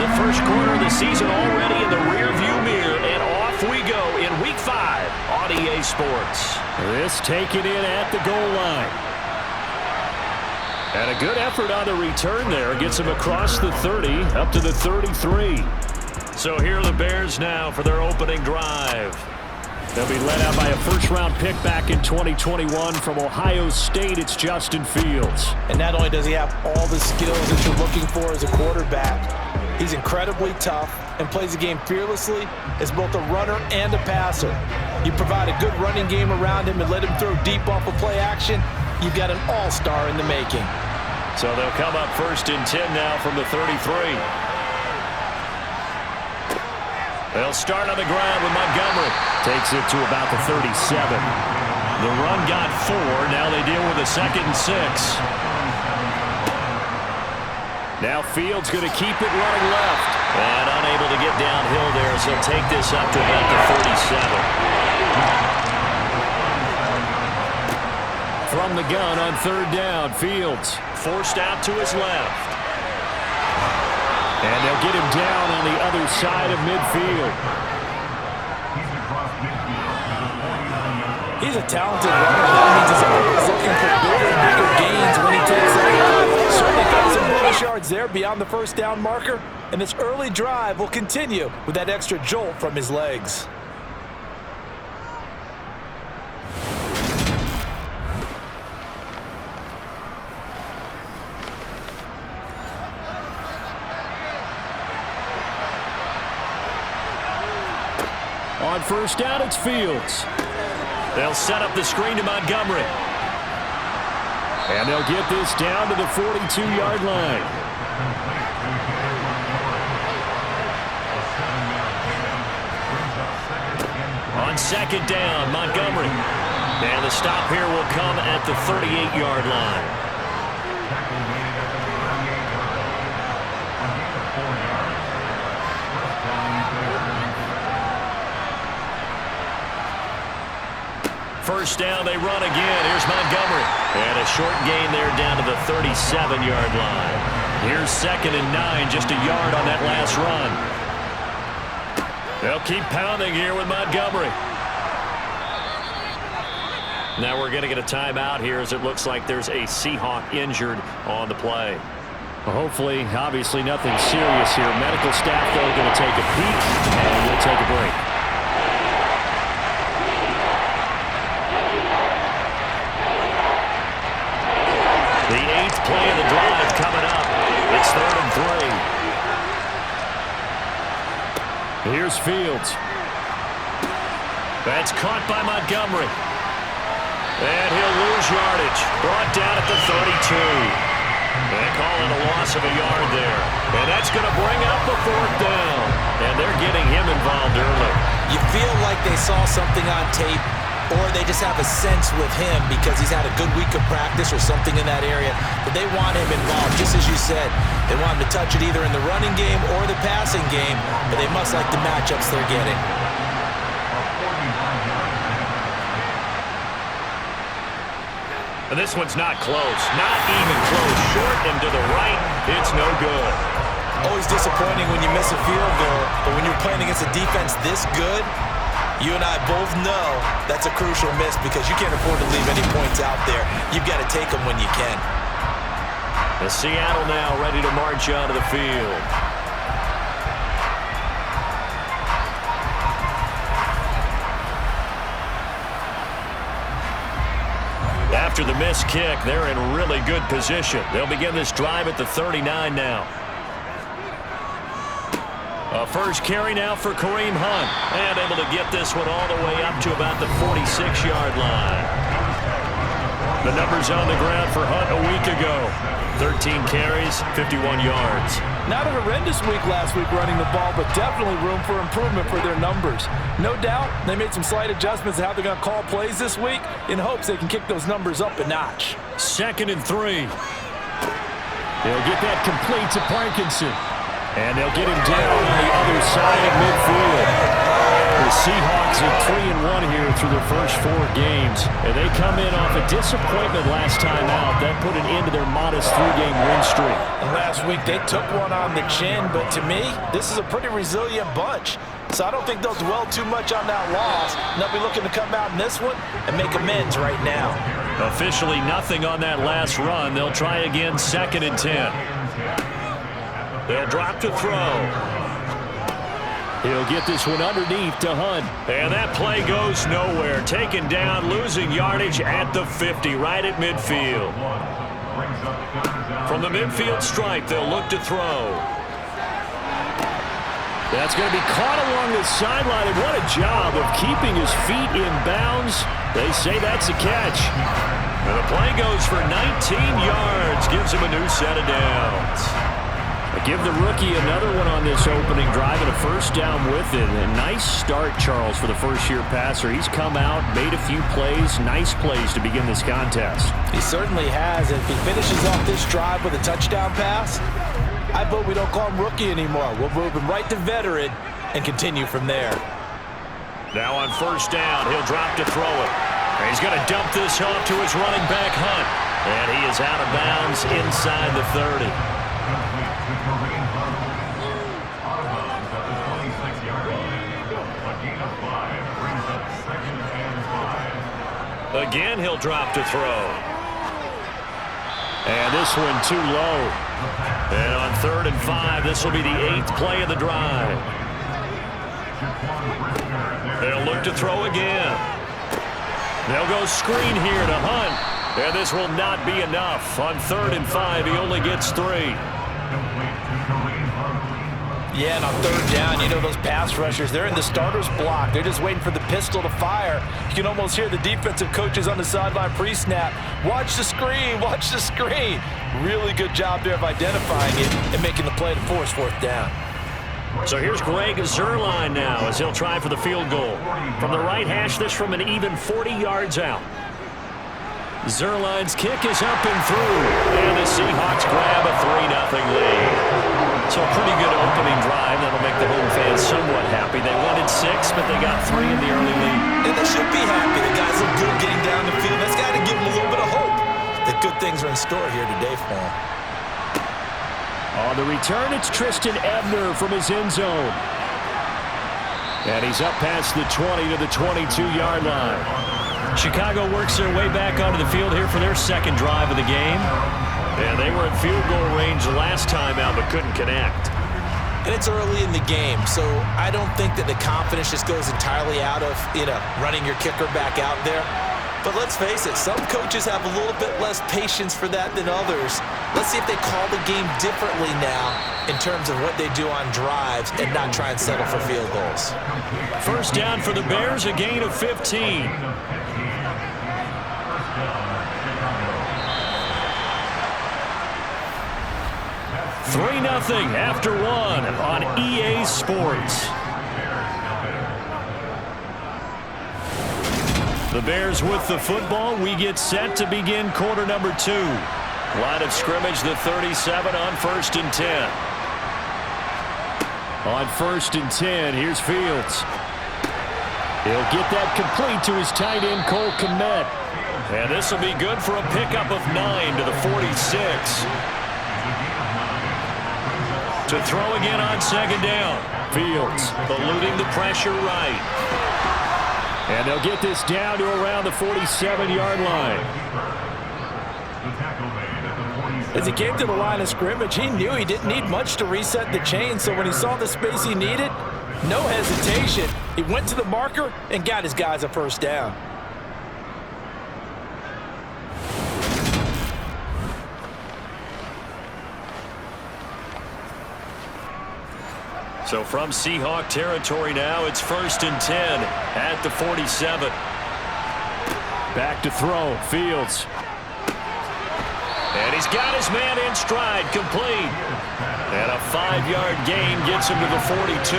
The first quarter of the season already in the rearview mirror, and off we go in Week 5 on EA Sports. This taken in at the goal line. And a good effort on the return there. Gets him across the 30, up to the 33. So here are the Bears now for their opening drive. They'll be led out by a first-round pick back in 2021 from Ohio State. It's Justin Fields. And not only does he have all the skills that you're looking for as a quarterback, he's incredibly tough and plays the game fearlessly as both a runner and a passer. You provide a good running game around him and let him throw deep off of play action, you've got an all-star in the making. So they'll come up 1st and 10 now from the 33. They'll start on the ground with Montgomery. Takes it to about the 37. The run got 4. Now they deal with a 2nd and 6. Now Fields going to keep it running left. And unable to get downhill there, so he'll take this up to about the 37. From the gun on 3rd down, Fields forced out to his left. And they'll get him down on the other side of midfield. He's a talented runner. That means he's always looking for bigger and bigger gains when he takes off. Certainly got some bonus yards there beyond the 1st down marker. And this early drive will continue with that extra jolt from his legs. On 1st down, it's Fields. They'll set up the screen to Montgomery. And they'll get this down to the 42-yard line. On 2nd down, Montgomery. And the stop here will come at the 38-yard line. First down, they run again. Here's Montgomery. And a short gain there down to the 37-yard line. Here's 2nd and 9, just a yard on that last run. They'll keep pounding here with Montgomery. Now we're going to get a timeout here as it looks like there's a Seahawk injured on the play. Well, hopefully, obviously nothing serious here. Medical staff, though, going to take a peek, and we'll take a break. The 8th play of the drive coming up. It's 3rd and 3. Here's Fields. That's caught by Montgomery. And he'll lose yardage. Brought down at the 32. They call it a loss of a yard there. And that's going to bring up the 4th down. And they're getting him involved early. You feel like they saw something on tape, or they just have a sense with him because he's had a good week of practice or something in that area. But they want him involved, just as you said. They want him to touch it either in the running game or the passing game, but they must like the matchups they're getting. And this one's not close. Not even close. Short and to the right. It's no good. Always disappointing when you miss a field goal, but when you're playing against a defense this good, you and I both know that's a crucial miss because you can't afford to leave any points out there. You've got to take them when you can. The Seattle now ready to march onto the field. After the missed kick, they're in really good position. They'll begin this drive at the 39 now. A first carry now for Kareem Hunt. And able to get this one all the way up to about the 46-yard line. The numbers on the ground for Hunt a week ago. 13 carries, 51 yards. Not a horrendous week last week running the ball, but definitely room for improvement for their numbers. No doubt they made some slight adjustments to how they're going to call plays this week in hopes they can kick those numbers up a notch. 2nd and 3. They'll get that complete to Parkinson. And they'll get him down on the other side of midfield. The Seahawks at 3-1 here through their first 4 games. And they come in off a disappointment last time out. That put an end to their modest 3-game win streak. Last week they took one on the chin, but to me, this is a pretty resilient bunch. So I don't think they'll dwell too much on that loss. And they'll be looking to come out in this one and make amends right now. Officially nothing on that last run. They'll try again, 2nd and 10. They'll drop to throw. He'll get this one underneath to Hunt. And that play goes nowhere. Taken down, losing yardage at the 50, right at midfield. From the midfield stripe, they'll look to throw. That's going to be caught along the sideline, and what a job of keeping his feet in bounds. They say that's a catch. And the play goes for 19 yards, gives him a new set of downs. Give the rookie another one on this opening drive and a first down with it. A nice start, Charles, for the first-year passer. He's come out, made a few plays, nice plays to begin this contest. He certainly has. If he finishes off this drive with a touchdown pass, I vote we don't call him rookie anymore. We'll move him right to veteran and continue from there. Now on first down, he'll drop to throw it. And he's going to dump this off to his running back, Hunt. And he is out of bounds inside the 30. Again, he'll drop to throw. And this one too low. And on 3rd and 5, this will be the 8th play of the drive. They'll look to throw again. They'll go screen here to Hunt. And this will not be enough. On 3rd and 5, he only gets 3. Yeah, and on 3rd down, you know those pass rushers, they're in the starter's block. They're just waiting for the pistol to fire. You can almost hear the defensive coaches on the sideline pre-snap. Watch the screen, watch the screen. Really good job there of identifying it and making the play to force 4th down. So here's Greg Zuerlein now as he'll try for the field goal. From the right hash, this from an even 40 yards out. Zuerlein's kick is up and through. And the Seahawks grab a 3-0 lead. So a pretty good opening drive. That'll make the home fans somewhat happy. They wanted 6, but they got 3 in the early lead. And they should be happy. The guys look good getting down the field. That's got to give them a little bit of hope that good things are in store here today for them. On the return, it's Tristan Ebner from his end zone. And he's up past the 20 to the 22-yard line. Chicago works their way back onto the field here for their 2nd drive of the game. And they were in field goal range last time out, but couldn't connect. And it's early in the game, so I don't think that the confidence just goes entirely out of, running your kicker back out there. But let's face it, some coaches have a little bit less patience for that than others. Let's see if they call the game differently now in terms of what they do on drives and not try and settle for field goals. First down for the Bears, a gain of 15. 3-0 after 1 on EA Sports. The Bears with the football. We get set to begin quarter number 2. Line of scrimmage, the 37 on 1st and 10. On 1st and 10, here's Fields. He'll get that complete to his tight end, Cole Kmet. And this will be good for a pickup of 9 to the 46. To throw again on 2nd down. Fields eluding the pressure right. And they'll get this down to around the 47-yard line. As he came to the line of scrimmage, he knew he didn't need much to reset the chain, so when he saw the space he needed, no hesitation. He went to the marker and got his guys a 1st down. So from Seahawk territory now, it's 1st and 10 at the 47. Back to throw, Fields. And he's got his man in stride, complete. And a 5-yard gain gets him to the 42.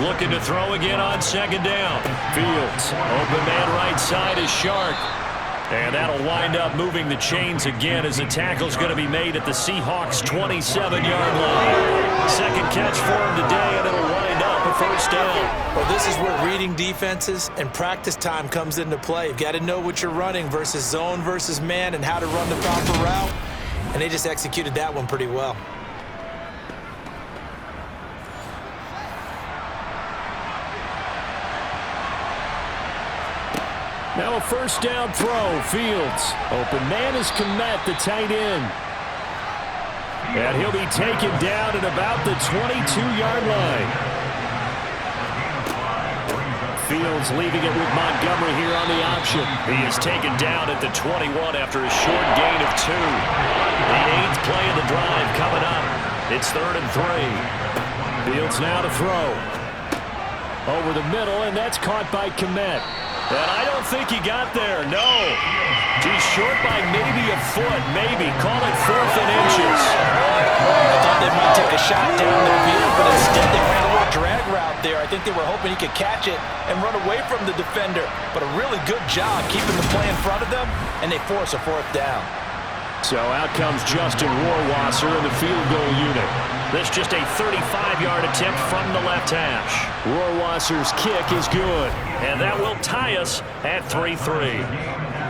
Looking to throw again on 2nd down. Fields. Open man right side is Shark. And that'll wind up moving the chains again as the tackle's going to be made at the Seahawks' 27-yard line. Second catch for him today, and it'll wind up a first down. Well, this is where reading defenses and practice time comes into play. You've got to know what you're running versus zone versus man and how to run the proper route. And they just executed that one pretty well. Now a first down throw. Fields. Open man is Kmet, the tight end. And he'll be taken down at about the 22-yard line. Fields leaving it with Montgomery here on the option. He is taken down at the 21 after a short gain of 2. The 8th play of the drive coming up. It's 3rd and 3. Fields now to throw. Over the middle, and that's caught by Kmet. And I don't think he got there, no. He's short by maybe a foot, maybe. Call it 4th and inches. I thought they might take a shot down the field, but instead they ran a little drag route there. I think they were hoping he could catch it and run away from the defender. But a really good job keeping the play in front of them, and they force a 4th down. So out comes Justin Rohrwasser in the field goal unit. This just a 35-yard attempt from the left hash. Rohrwasser's kick is good. And that will tie us at 3-3.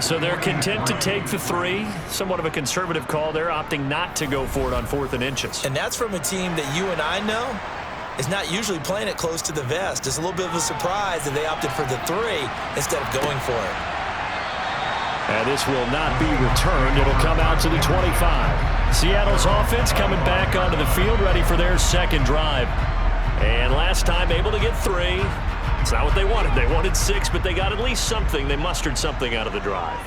So they're content to take the 3. Somewhat of a conservative call there, opting not to go for it on 4th and inches. And that's from a team that you and I know is not usually playing it close to the vest. It's a little bit of a surprise that they opted for the 3 instead of going for it. And this will not be returned. It'll come out to the 25. Seattle's offense coming back onto the field, ready for their second drive. And last time able to get 3. It's not what they wanted. They wanted 6, but they got at least something. They mustered something out of the drive.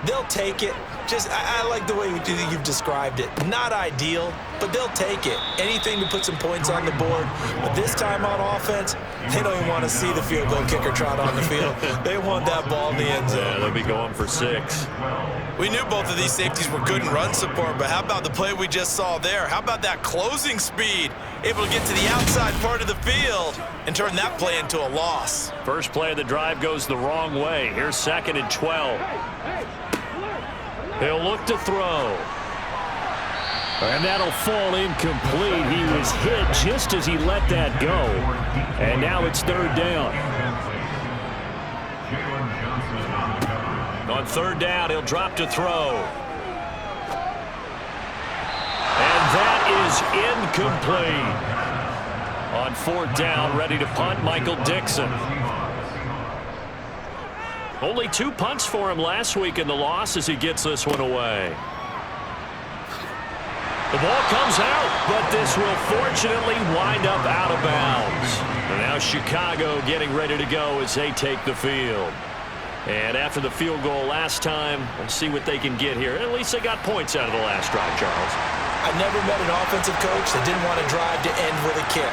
They'll take it. I like the way you've described it. Not ideal, but they'll take it. Anything to put some points on the board. But this time on offense, they don't even want to see the field goal kicker trot on the field. They want that ball in the end zone. Yeah, they'll be going for 6. We knew both of these safeties were good in run support, but how about the play we just saw there? How about that closing speed? Able to get to the outside part of the field and turn that play into a loss. First play of the drive goes the wrong way. Here's 2nd and 12. He'll look to throw. And that'll fall incomplete. He was hit just as he let that go. And now it's 3rd down. On 3rd down, he'll drop to throw. And that is incomplete. On 4th down, ready to punt, Michael Dixon. Only 2 punts for him last week in the loss as he gets this one away. The ball comes out, but this will fortunately wind up out of bounds. And now Chicago getting ready to go as they take the field. And after the field goal last time, we'll see what they can get here. At least they got points out of the last drive, Charles. I never met an offensive coach that didn't want to drive to end with a kick.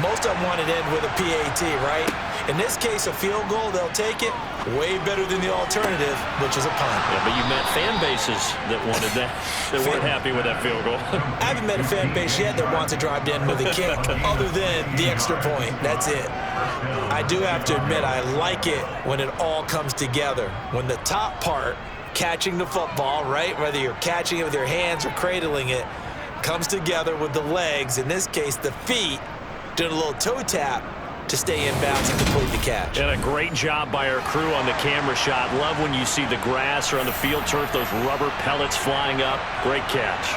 Most of them wanted to end with a PAT, right? In this case, a field goal, they'll take it. Way better than the alternative, which is a punt. Yeah, but you met fan bases that wanted that, that weren't happy with that field goal. I haven't met a fan base yet that wants to drive to end with a kick, other than the extra point. That's it. I do have to admit, I like it when it all comes together. When the top part, catching the football, right, whether you're catching it with your hands or cradling it, comes together with the legs, in this case the feet, doing a little toe tap to stay in bounds and complete the catch. And a great job by our crew on the camera shot. Love when you see the grass or on the field turf, those rubber pellets flying up. Great catch.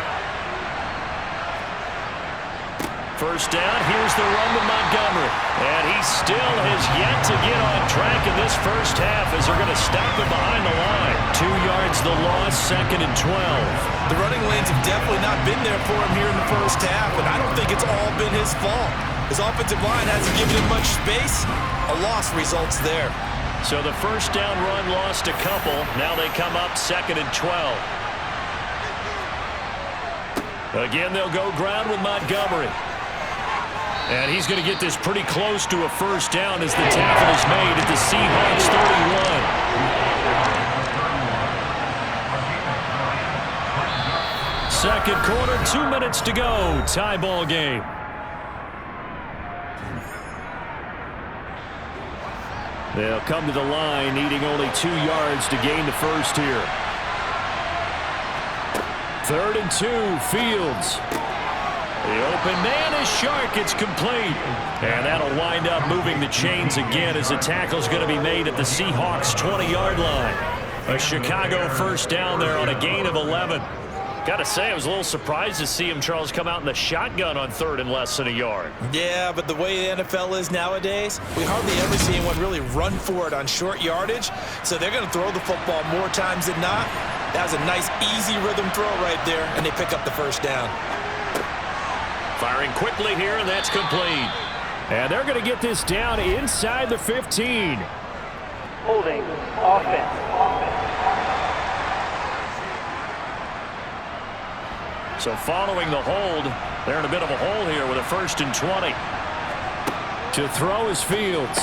First down, here's the run to Montgomery. And he still has yet to get on track in this first half as they're going to stop him behind the line. 2 yards the loss, 2nd and 12. The running lanes have definitely not been there for him here in the first half, and I don't think it's all been his fault. His offensive line hasn't given him much space. A loss results there. So the first down run lost a couple. Now they come up 2nd and 12. Again, they'll go ground with Montgomery. And he's going to get this pretty close to a first down as the tackle is made at the Seahawks 31. Second quarter, 2 minutes to go. Tie ball game. They'll come to the line, needing only 2 yards to gain the first here. 3rd and 2, Fields. The open man is Shark. It's complete. And that'll wind up moving the chains again as the tackle's going to be made at the Seahawks 20-yard line. A Chicago first down there on a gain of 11. Got to say, I was a little surprised to see him, Charles, come out in the shotgun on 3rd and less than a yard. Yeah, but the way the NFL is nowadays, we hardly ever see anyone really run for it on short yardage. So they're going to throw the football more times than not. That was a nice, easy rhythm throw right there, and they pick up the first down. Firing quickly here, and that's complete. And they're going to get this down inside the 15. Holding, offense. So following the hold, they're in a bit of a hole here with a 1st and 20. To throw is Fields.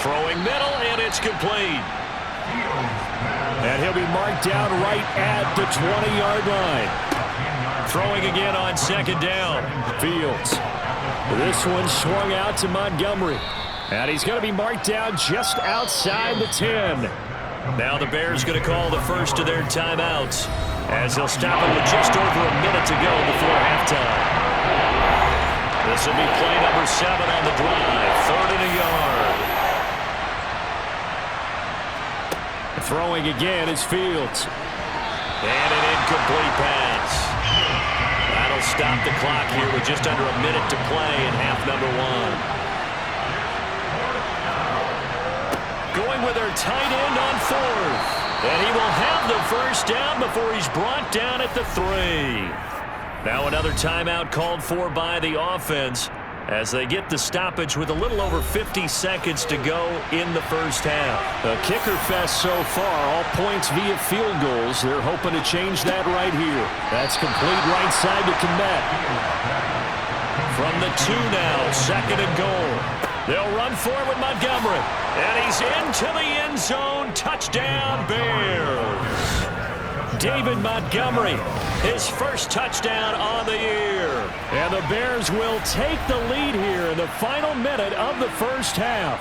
Throwing middle, and it's complete. And he'll be marked down right at the 20-yard line. Throwing again on 2nd down. Fields. This one swung out to Montgomery. And he's going to be marked down just outside the 10. Now the Bears going to call the first of their timeouts, as they'll stop it with just over a minute to go before halftime. This will be play number 7 on the drive. 3rd and a yard. Throwing again is Fields. And an incomplete pass. That'll stop the clock here with just under a minute to play in half number 1. Going with their tight end on 4th. And he will have the first down before he's brought down at the 3. Now another timeout called for by the offense as they get the stoppage with a little over 50 seconds to go in the first half. A kicker fest so far, all points via field goals. They're hoping to change that right here. That's complete right side to Kmet. From the 2 now, 2nd and goal. They'll run forward with Montgomery. And he's into the end zone. Touchdown, Bears. David Montgomery, his first touchdown on the year. And the Bears will take the lead here in the final minute of the first half.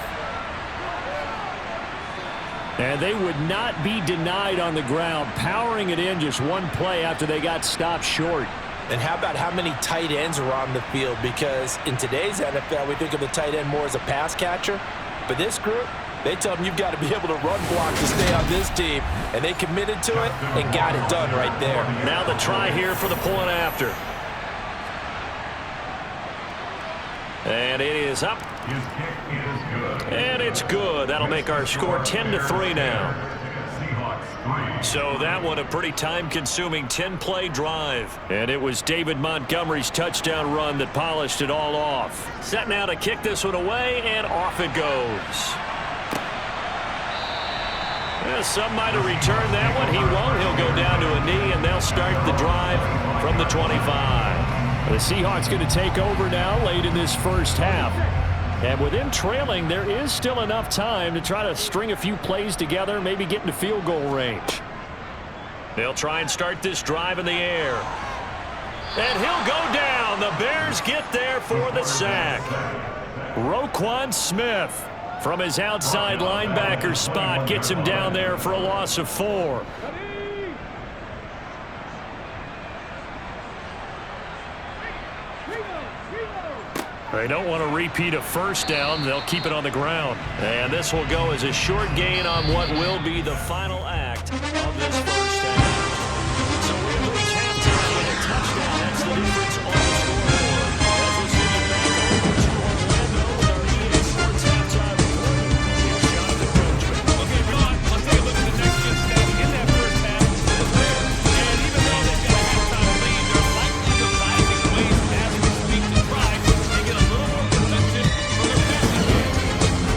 And they would not be denied on the ground, powering it in just one play after they got stopped short. And how about how many tight ends are on the field? Because in today's NFL, we think of the tight end more as a pass catcher. But this group, they tell them you've got to be able to run block to stay on this team. And they committed to it and got it done right there. Now the try here for the point after. And it is up. And it's good. That'll make our score 10-3 now. So that one a pretty time-consuming 10-play drive. And it was David Montgomery's touchdown run that polished it all off. Set now to kick this one away, and off it goes. Yeah, some might have returned that one. He won't. He'll go down to a knee, and they'll start the drive from the 25. The Seahawks going to take over now late in this first half. And with them trailing, there is still enough time to try to string a few plays together, maybe get into field goal range. They'll try and start this drive in the air. And he'll go down. The Bears get there for the sack. Roquan Smith from his outside linebacker spot gets him down there for a loss of 4. They don't want to repeat a first down. They'll keep it on the ground. And this will go as a short gain on what will be the final act of this first half. So we'll reach halftime with a touchdown. That's the difference on the scoreboard. As we'll see you back over to Orlando with our EA Sports halftime report. Here's Jonathan Coachman. Okay, Ron, let's take a look at the next gen stats in that first half for the Bears. And even though they've got a halftime lead, they're likely devising ways as we speak to try to get a little more protection from their passing game.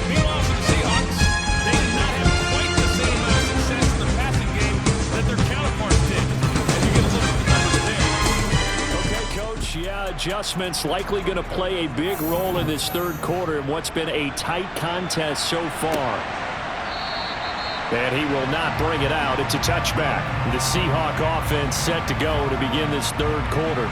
Meanwhile, for the Seahawks, they did not have quite the same amount of success in the passing game that their counterparts did. As you get a look at the numbers there. Okay, Coach, yeah, adjustments likely going to play a big role in this third quarter in what's been a tight contest so far. And he will not bring it out. It's a touchback. The Seahawk offense set to go to begin this third quarter.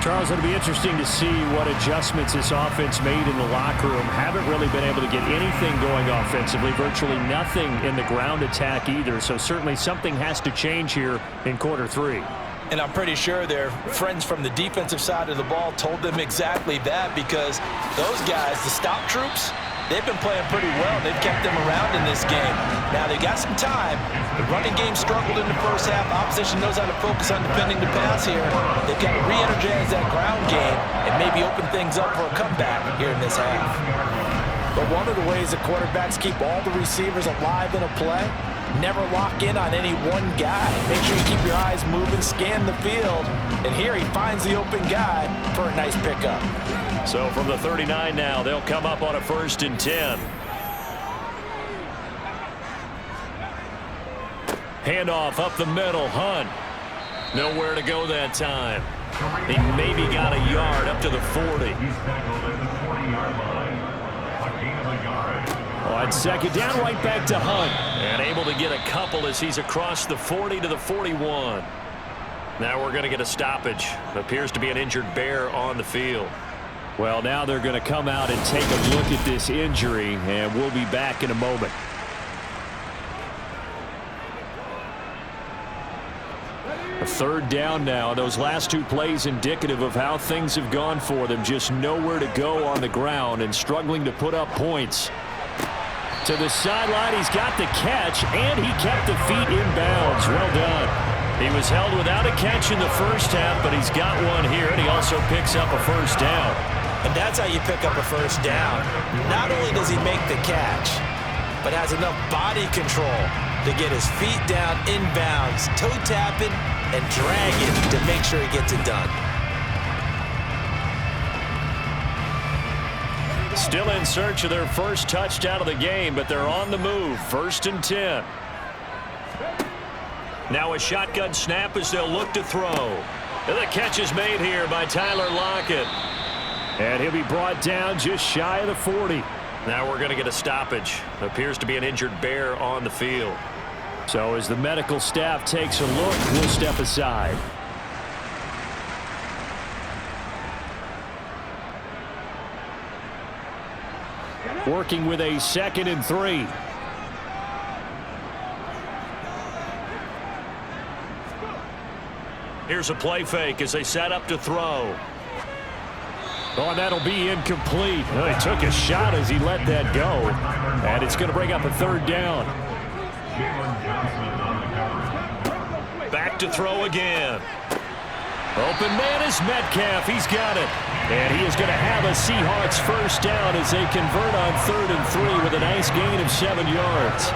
Charles, it'll be interesting to see what adjustments this offense made in the locker room. Haven't really been able to get anything going offensively, virtually nothing in the ground attack either. So certainly something has to change here in quarter 3. And I'm pretty sure their friends from the defensive side of the ball told them exactly that, because those guys, the stop troops, they've been playing pretty well. They've kept them around in this game. Now, they got some time. The running game struggled in the first half. Opposition knows how to focus on defending the pass here. They've got to re-energize that ground game and maybe open things up for a comeback here in this half. But one of the ways the quarterbacks keep all the receivers alive in a play, never lock in on any one guy. Make sure you keep your eyes moving, scan the field. And here he finds the open guy for a nice pickup. So from the 39 now, they'll come up on a 1st and 10. Handoff up the middle. Hunt. Nowhere to go that time. He maybe got a yard up to the 40. On 2nd down, right back to Hunt. And able to get a couple as he's across the 40 to the 41. Now we're going to get a stoppage. Appears to be an injured Bear on the field. Well, now they're going to come out and take a look at this injury, and we'll be back in a moment. A 3rd down now. Those last 2 plays indicative of how things have gone for them. Just nowhere to go on the ground and struggling to put up points. To the sideline, he's got the catch, and he kept the feet in bounds. Well done. He was held without a catch in the first half, but he's got one here, and he also picks up a 1st down. And that's how you pick up a 1st down. Not only does he make the catch, but has enough body control to get his feet down in bounds, toe tapping and dragging to make sure he gets it done. Still in search of their first touchdown of the game, but they're on the move. 1st and 10. Now a shotgun snap as they'll look to throw. And the catch is made here by Tyler Lockett. And he'll be brought down just shy of the 40. Now we're going to get a stoppage. Appears to be an injured Bear on the field. So as the medical staff takes a look, we'll step aside. Working with a 2nd and 3. Here's a play fake as they set up to throw. Oh, and that'll be incomplete. Oh, he took a shot as he let that go. And it's going to bring up a 3rd down. Back to throw again. Open man is Metcalf. He's got it. And he is going to have a Seahawks 1st down as they convert on 3rd and 3 with a nice gain of 7 yards.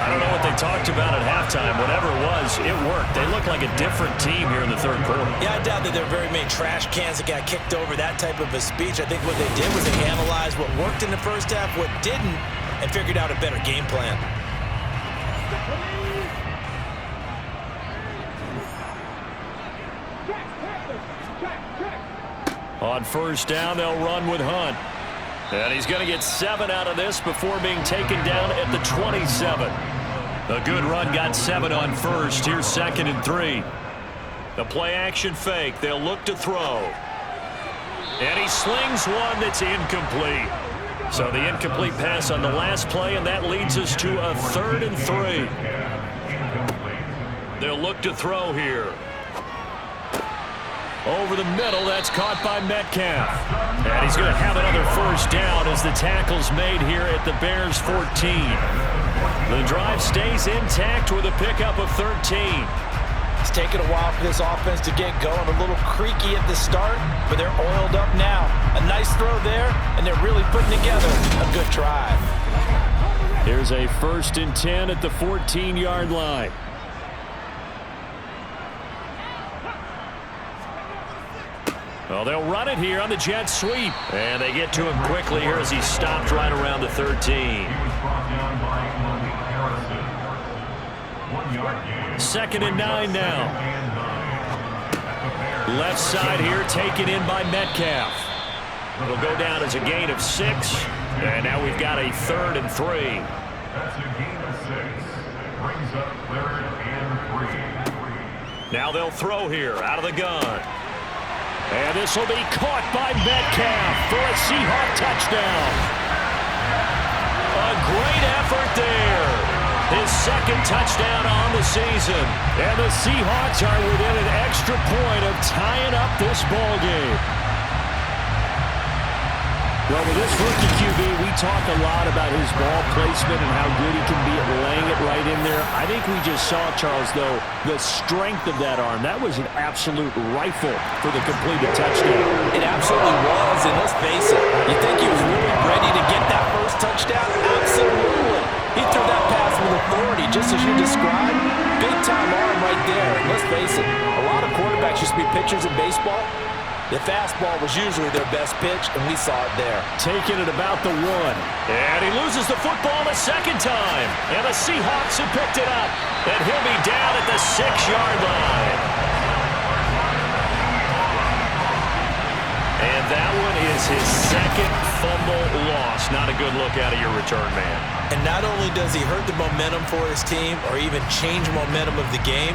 I don't know what they talked about at halftime. Whatever it was, it worked. They look like a different team here in the 3rd quarter. Yeah, I doubt that there are very many trash cans that got kicked over, that type of a speech. I think what they did was they analyzed what worked in the first half, what didn't, and figured out a better game plan. On 1st down, they'll run with Hunt. And he's going to get 7 out of this before being taken down at the 27. A good run got 7 on 1st. Here's 2nd and 3. The play action fake. They'll look to throw. And he slings one that's incomplete. So the incomplete pass on the last play, and that leads us to a 3rd and 3. They'll look to throw here. Over the middle, that's caught by Metcalf. And he's going to have another 1st down as the tackle's made here at the Bears' 14. The drive stays intact with a pickup of 13. It's taken a while for this offense to get going. A little creaky at the start, but they're oiled up now. A nice throw there, and they're really putting together a good drive. Here's a 1st and 10 at the 14-yard line. Well, they'll run it here on the jet sweep. And they get to him quickly here as he stopped right around the 13. 2nd and 9 now. Left side here taken in by Metcalf. It'll go down as a gain of 6. And now we've got a 3rd and 3. That's a gain of 6. Brings up 3rd and 3. Now they'll throw here out of the gun. And this will be caught by Metcalf for a Seahawk touchdown. A great effort there. His second touchdown on the season. And the Seahawks are within an extra point of tying up this ball game. Well, with this rookie QB, we talk a lot about his ball placement and how good he can be at laying it right in there. I think we just saw, Charles, though, the strength of that arm. That was an absolute rifle for the completed touchdown. It absolutely was, and let's face it, you think he was really ready to get that first touchdown? Absolutely. He threw that pass with authority, just as you described. Big-time arm right there. And let's face it, a lot of quarterbacks used to be pitchers in baseball. The fastball was usually their best pitch, and we saw it there. Taking it about the 1. And he loses the football a second time. And the Seahawks have picked it up. And he'll be down at the 6-yard line. And that one is his second fumble loss. Not a good look out of your return man. And not only does he hurt the momentum for his team or even change momentum of the game,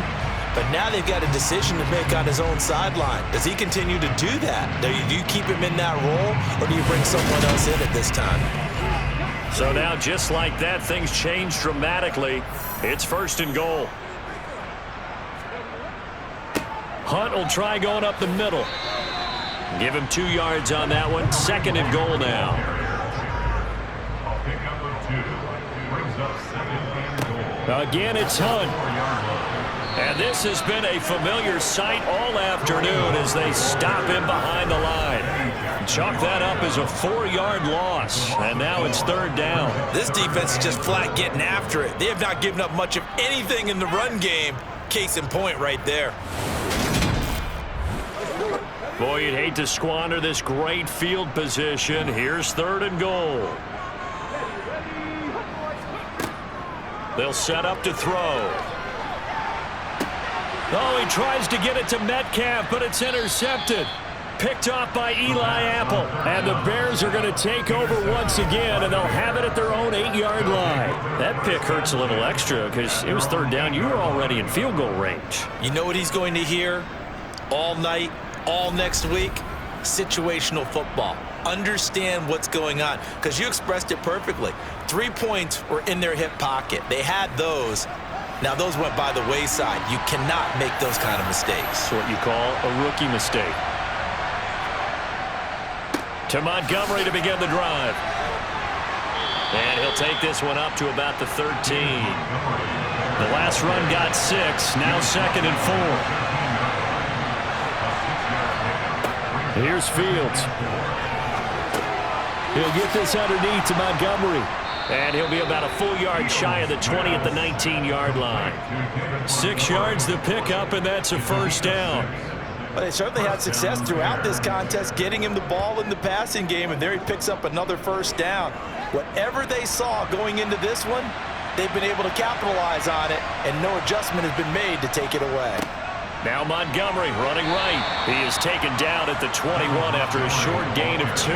but now they've got a decision to make on his own sideline. Does he continue to do that? Do you keep him in that role, or do you bring someone else in at this time? So now, just like that, things change dramatically. It's 1st and goal. Hunt will try going up the middle. Give him 2 yards on that one. 2nd and goal now. A pickup of 2 brings up 2nd and goal. Again, it's Hunt. And this has been a familiar sight all afternoon as they stop him behind the line. Chalk that up as a 4-yard loss, and now it's 3rd down. This defense is just flat getting after it. They have not given up much of anything in the run game. Case in point right there. Boy, you'd hate to squander this great field position. Here's 3rd and goal. They'll set up to throw. Oh, he tries to get it to Metcalf, but it's intercepted. Picked off by Eli Apple. And the Bears are going to take over once again, and they'll have it at their own 8-yard line. That pick hurts a little extra because it was 3rd down. You were already in field goal range. You know what he's going to hear all night, all next week? Situational football. Understand what's going on, because you expressed it perfectly. 3 points were in their hip pocket. They had those. Now, those went by the wayside. You cannot make those kind of mistakes. That's what you call a rookie mistake. To Montgomery to begin the drive. And he'll take this one up to about the 13. The last run got 6. Now 2nd and 4. Here's Fields. He'll get this underneath to Montgomery. And he'll be about a full yard shy of the 20 at the 19-yard line. 6 yards to pick up, and that's a 1st down. But they certainly had success throughout this contest getting him the ball in the passing game, and there he picks up another 1st down. Whatever they saw going into this one, they've been able to capitalize on it, and no adjustment has been made to take it away. Now Montgomery running right. He is taken down at the 21 after a short gain of 2.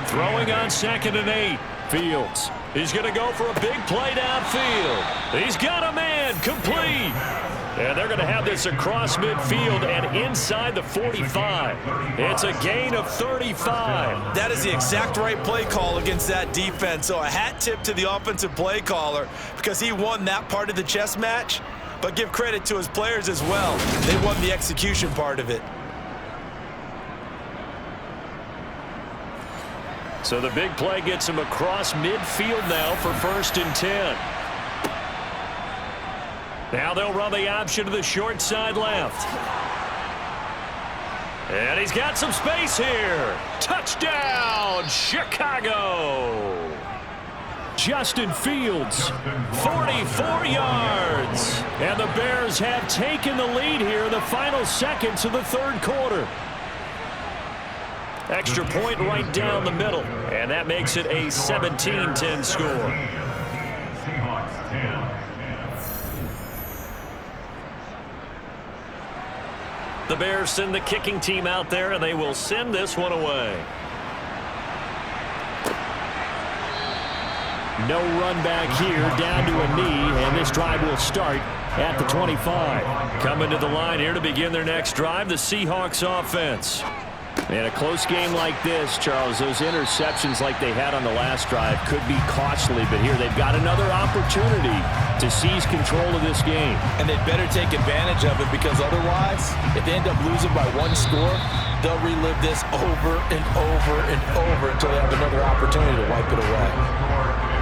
Throwing on 2nd and 8. Fields. He's going to go for a big play downfield. He's got a man complete. And they're going to have this across midfield and inside the 45. It's a gain of 35. That is the exact right play call against that defense. So a hat tip to the offensive play caller because he won that part of the chess match. But give credit to his players as well. They won the execution part of it. So the big play gets him across midfield now for 1st and 10. Now they'll run the option to the short side left. And he's got some space here. Touchdown, Chicago. Justin Fields, 44 yards. And the Bears have taken the lead here in the final seconds of the 3rd quarter. Extra point right down the middle. And that makes it a 17-10 score. Seahawks 10. The Bears send the kicking team out there, and they will send this one away. No run back here, down to a knee, and this drive will start at the 25. Coming to the line here to begin their next drive, the Seahawks offense. In a close game like this, Charles, those interceptions like they had on the last drive could be costly, but here they've got another opportunity to seize control of this game. And they'd better take advantage of it, because otherwise, if they end up losing by one score, they'll relive this over and over and over until they have another opportunity to wipe it away.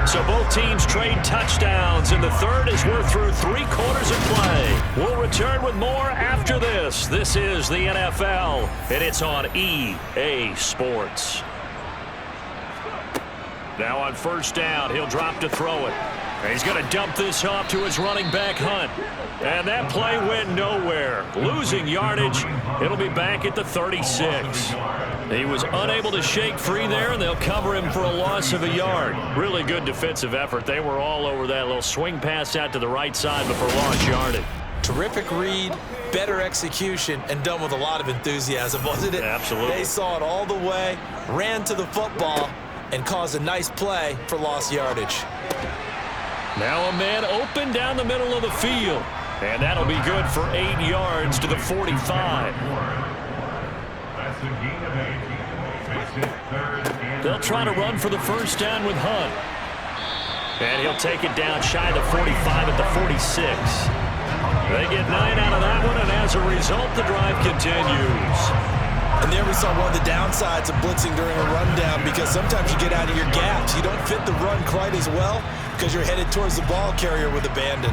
So both teams trade touchdowns in the third as we're through 3 quarters of play. We'll return with more after this. This is the NFL, and it's on EA Sports. Now on first down, he'll drop to throw it. And he's going to dump this off to his running back, Hunt. And that play went nowhere. Losing yardage. It'll be back at the 36. He was unable to shake free there, and they'll cover him for a loss of a yard. Really good defensive effort. They were all over that little swing pass out to the right side before lost yardage. Terrific read, better execution, and done with a lot of enthusiasm, wasn't it? Absolutely. They saw it all the way, ran to the football, and caused a nice play for lost yardage. Now a man open down the middle of the field. And that'll be good for 8 yards to the 45. They'll try to run for the first down with Hunt. And he'll take it down shy of the 45 at the 46. They get 9 out of that one, and as a result, the drive continues. And there we saw one of the downsides of blitzing during a rundown, because sometimes you get out of your gaps. You don't fit the run quite as well because you're headed towards the ball carrier with abandon.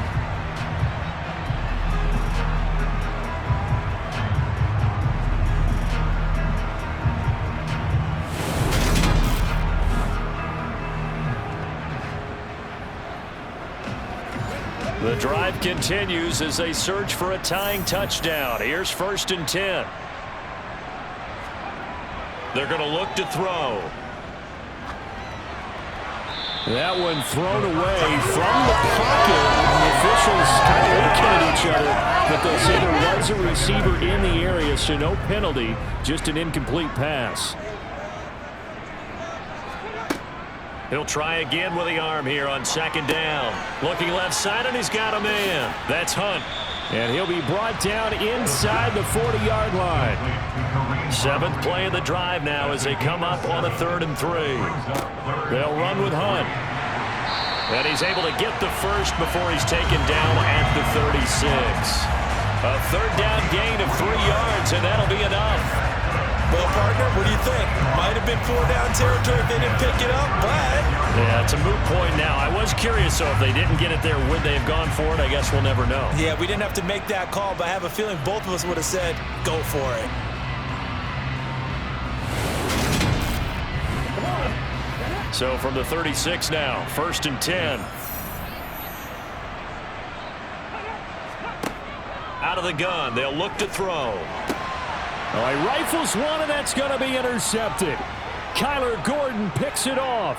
The drive continues as they search for a tying touchdown. Here's 1st and 10. They're going to look to throw. That one thrown away from the pocket. The officials kind of looking at each other, but they'll say there was a receiver in the area, so no penalty, just an incomplete pass. He'll try again with the arm here on 2nd down. Looking left side, and he's got a man. That's Hunt. And he'll be brought down inside the 40-yard line. 7th play of the drive now as they come up on a 3rd and 3. They'll run with Hunt. And he's able to get the first before he's taken down at the 36. A 3rd down gain of 3 yards, and that'll be enough. Well, partner, what do you think? Might have been 4-down territory if they didn't pick it up, but... Yeah, it's a moot point now. I was curious, so if they didn't get it there, would they have gone for it? I guess we'll never know. Yeah, we didn't have to make that call, but I have a feeling both of us would have said, go for it. So from the 36 now, 1st and 10. Out of the gun, they'll look to throw. Oh, he rifles one, and that's going to be intercepted. Kyler Gordon picks it off.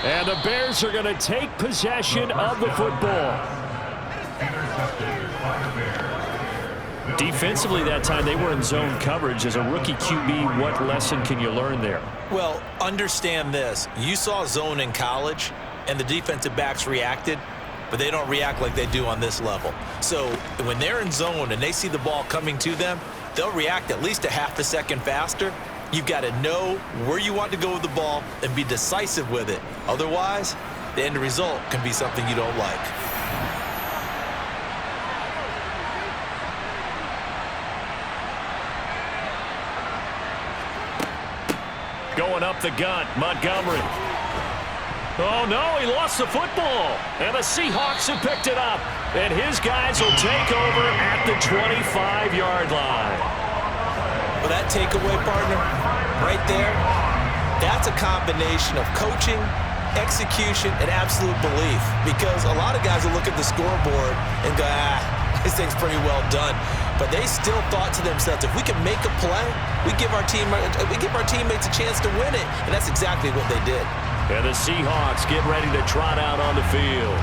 And the Bears are going to take possession of the football. Defensively that time, they were in zone coverage. As a rookie QB, what lesson can you learn there? Well, understand this. You saw zone in college, and the defensive backs reacted, but they don't react like they do on this level. So when they're in zone and they see the ball coming to them, they'll react at least a half a second faster. You've got to know where you want to go with the ball and be decisive with it. Otherwise, the end result can be something you don't like. Going up the gut, Montgomery. Oh, no, he lost the football. And the Seahawks have picked it up. And his guys will take over at the 25-yard line. Well, that takeaway, partner, right there, that's a combination of coaching, execution, and absolute belief. Because a lot of guys will look at the scoreboard and go, this thing's pretty well done. But they still thought to themselves, if we can make a play, we give our teammates a chance to win it. And that's exactly what they did. And the Seahawks get ready to trot out on the field.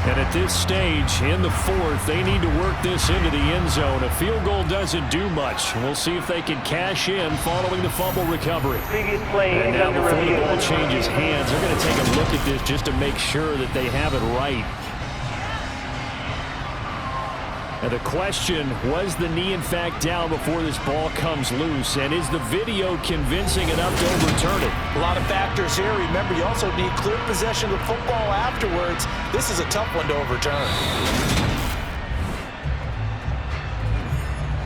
And at this stage, in the fourth, they need to work this into the end zone. A field goal doesn't do much. We'll see if they can cash in following the fumble recovery. Previous play And is now under before the review. ball changes hands, they're going to take a look at this just to make sure that they have it right. And the question, was the knee in fact down before this ball comes loose? And is the video convincing enough to overturn it? A lot of factors here. Remember, you also need clear possession of the football afterwards. This is a tough one to overturn.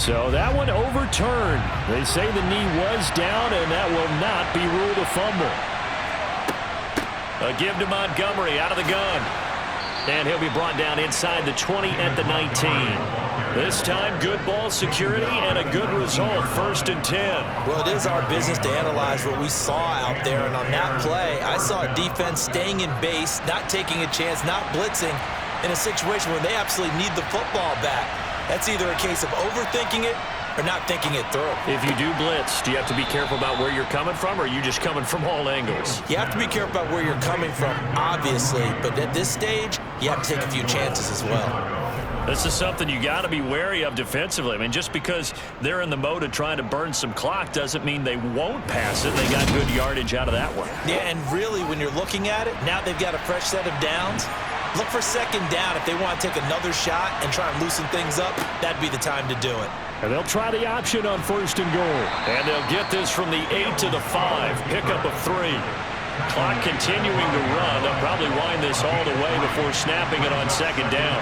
So that one overturned. They say the knee was down, and that will not be ruled a fumble. A give to Montgomery out of the gun. And he'll be brought down inside the 20 at the 19. This time, good ball security and a good result, 1st and 10. Well, it is our business to analyze what we saw out there, and on that play, I saw a defense staying in base, not taking a chance, not blitzing, in a situation where they absolutely need the football back. That's either a case of overthinking it or not thinking it through. If you do blitz, do you have to be careful about where you're coming from, or are you just coming from all angles? You have to be careful about where you're coming from, obviously, but at this stage, you have to take a few chances as well. This is something you got to be wary of defensively. I mean, just because they're in the mode of trying to burn some clock doesn't mean they won't pass it. They got good yardage out of that one. Yeah, and really, when you're looking at it, now they've got a fresh set of downs. Look for 2nd down. If they want to take another shot and try and loosen things up, that'd be the time to do it. And they'll try the option on 1st and goal. And they'll get this from the 8 to the 5. Pickup of 3. Clock continuing to run. They'll probably wind this all the way before snapping it on 2nd down.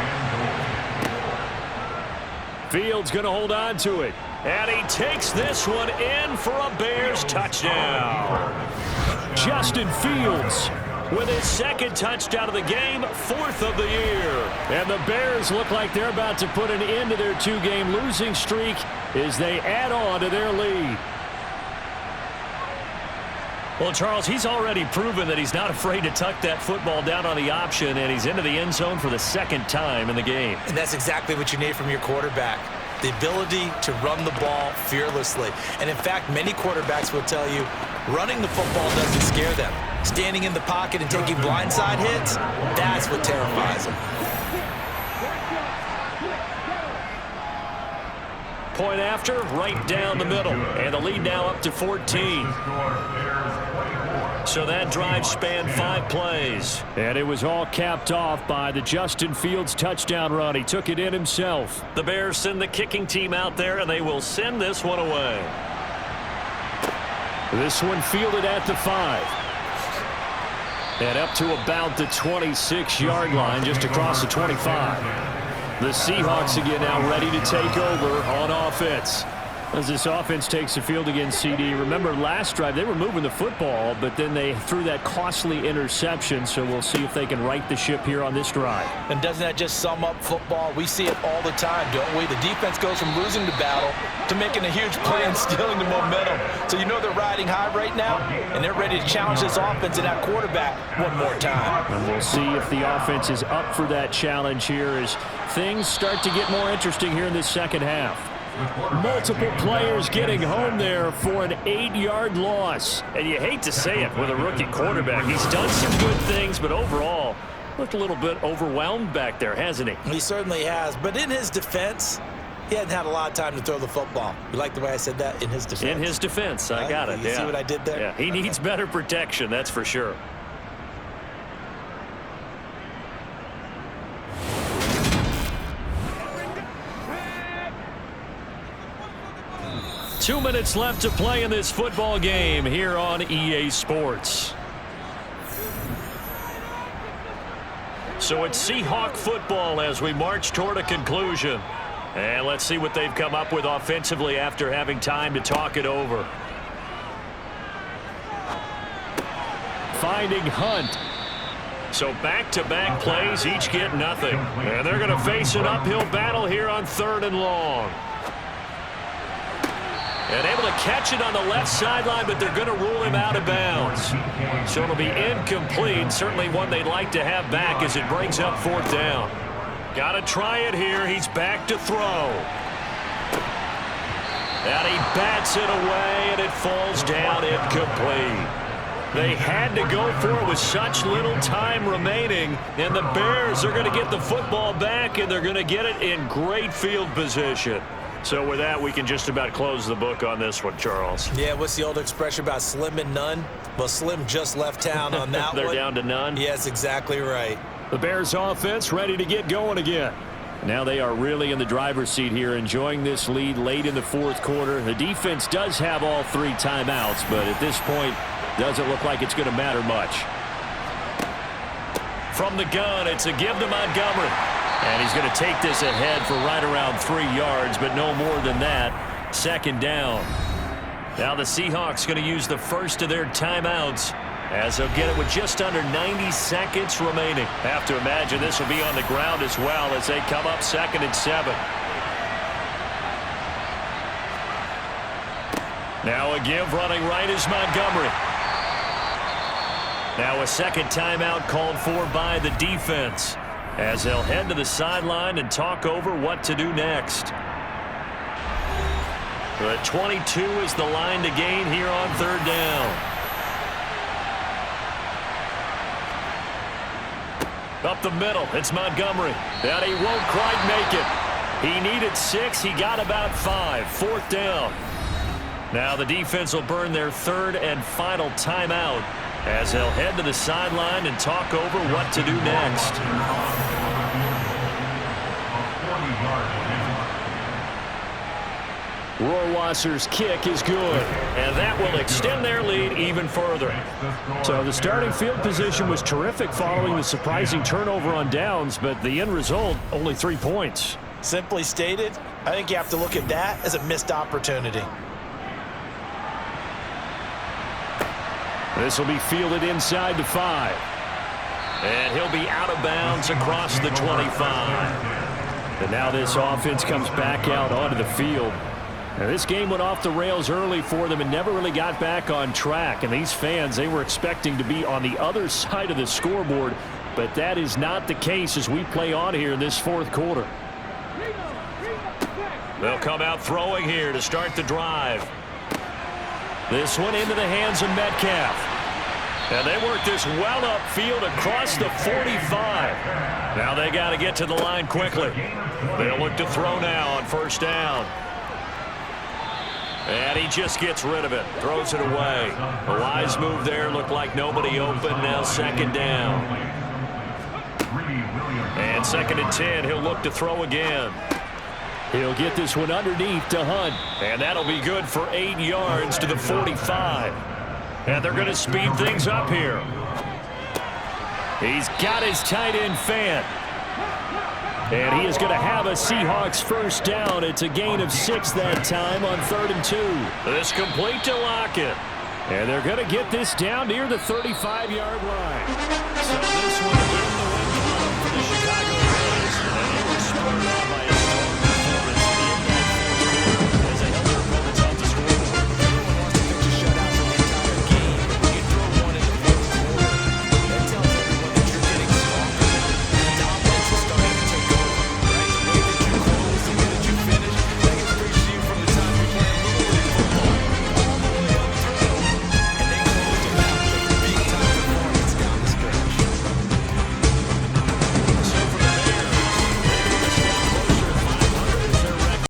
Fields going to hold on to it. And he takes this one in for a Bears touchdown. Justin Fields With his 2nd touchdown of the game, 4th of the year. And the Bears look like they're about to put an end to their 2-game losing streak as they add on to their lead. Well, Charles, he's already proven that he's not afraid to tuck that football down on the option, and he's into the end zone for the 2nd time in the game. And that's exactly what you need from your quarterback. The ability to run the ball fearlessly. And in fact, many quarterbacks will tell you running the football doesn't scare them. Standing in the pocket and taking blindside hits, that's what terrifies them. Point after, right down the middle. And the lead now up to 14. So that drive spanned 5 plays. And it was all capped off by the Justin Fields touchdown run. He took it in himself. The Bears send the kicking team out there, and they will send this one away. This one fielded at the 5. And up to about the 26-yard line, just across the 25. The Seahawks again now ready to take over on offense. As this offense takes the field against CD. Remember, last drive, they were moving the football, but then they threw that costly interception, so we'll see if they can right the ship here on this drive. And doesn't that just sum up football? We see it all the time, don't we? The defense goes from losing the battle to making a huge play and stealing the momentum. So you know they're riding high right now, and they're ready to challenge this offense and that quarterback one more time. And we'll see if the offense is up for that challenge here as things start to get more interesting here in this 2nd half. Multiple players getting home there for an 8-yard loss. And you hate to say it with a rookie quarterback. He's done some good things, but overall, looked a little bit overwhelmed back there, hasn't he? He certainly has. But in his defense, he hadn't had a lot of time to throw the football. You like the way I said that? In his defense. In his defense, I got it. You see what I did there? Yeah, he needs better protection, that's for sure. Two minutes left to play in this football game here on EA Sports. So it's Seahawk football as we march toward a conclusion. And let's see what they've come up with offensively after having time to talk it over. Finding Hunt. So back-to-back plays, each get nothing. And they're going to face an uphill battle here on 3rd and long. And able to catch it on the left sideline, but they're going to rule him out of bounds. So it'll be incomplete. Certainly one they'd like to have back as it brings up 4th down. Got to try it here. He's back to throw. And he bats it away, and it falls down incomplete. They had to go for it with such little time remaining, and the Bears are going to get the football back, and they're going to get it in great field position. So with that, we can just about close the book on this one, Charles. Yeah, what's the old expression about slim and none? Well, Slim just left town on that They're one. down to none? Yes, exactly right. The Bears offense ready to get going again. Now they are really in the driver's seat here, enjoying this lead late in the fourth quarter. The defense does have all 3 timeouts, but at this point, doesn't look like it's going to matter much. From the gun, it's a give to Montgomery. And he's going to take this ahead for right around 3 yards, but no more than that. Second down. Now the Seahawks going to use the first of their timeouts, as they'll get it with just under 90 seconds remaining. Have to imagine this will be on the ground as well as they come up 2nd and 7. Now a give running right is Montgomery. Now a second timeout called for by the defense, as they'll head to the sideline and talk over what to do next. But 22 is the line to gain here on 3rd down. Up the middle, it's Montgomery. And he won't quite make it. He needed 6, he got about 5. 4th down. Now the defense will burn their 3rd and final timeout, as they'll head to the sideline and talk over what to do next. Rohrwasser's kick is good, and that will extend their lead even further. So the starting field position was terrific following the surprising turnover on downs, but the end result, only 3 points. Simply stated, I think you have to look at that as a missed opportunity. This will be fielded inside the 5. And he'll be out of bounds across the 25. And now this offense comes back out onto the field. Now this game went off the rails early for them and never really got back on track. And these fans, they were expecting to be on the other side of the scoreboard, but that is not the case as we play on here in this 4th quarter. They'll come out throwing here to start the drive. This one into the hands of Metcalf. And they work this well upfield across the 45. Now they got to get to the line quickly. They'll look to throw now on 1st down. And he just gets rid of it. Throws it away. A wise move there. Looked like nobody open. Now 2nd down. And 2nd and 10. He'll look to throw again. He'll get this one underneath to Hunt. And that'll be good for 8 yards to the 45. And they're going to speed things up here. He's got his tight end fan. And he is going to have a Seahawks 1st down. It's a gain of 6 that time on 3rd and 2. This complete to Lockett. And they're going to get this down near the 35-yard line. So this one